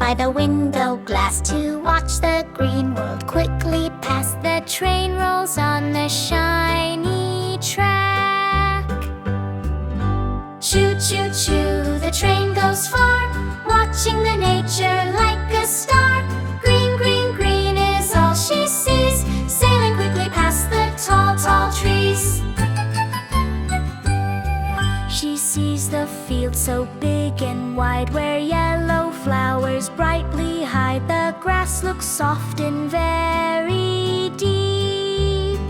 by the window glass to watch the green world quickly pass. The train rolls on the shiny track. Choo choo choo, the train goes far, watching the nature like a star. Green, green, green is all she sees, sailing quickly past the tall, tall trees. She sees the field so big and wide, where yellow flowers brightly hide. The grass looks soft and very deep.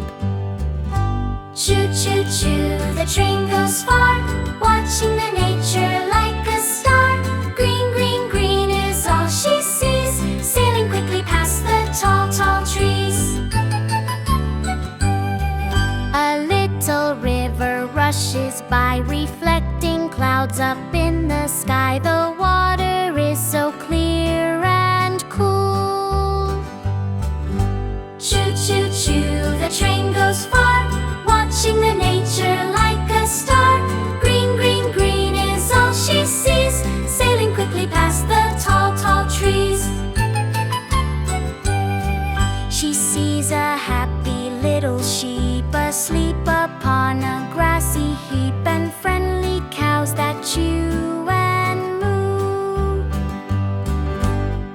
Choo choo choo, the train goes far, watching the nature like a star. Green, green, green is all she sees, sailing quickly past the tall, tall trees. A little river rushes by, reflecting clouds up in the sky. The water is so clear and cool. Choo choo choo, the train goes far, watching the nature like a star. Green, green, green is all she sees, sailing quickly past the tall, tall trees. She sees a happy little sheep asleep upon a grassy heap, and friendly cows that chew and moo.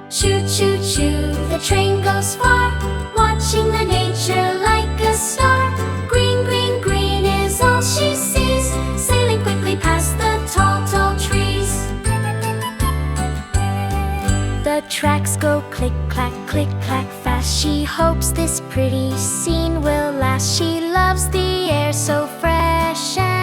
Choo choo choo, the train goes far, watching the nature like a star. Green, green, green is all she sees, sailing quickly past the tall, tall trees. The tracks go click-clack, click-clack fast. She hopes this pretty scene will last. She loves the air so fresh and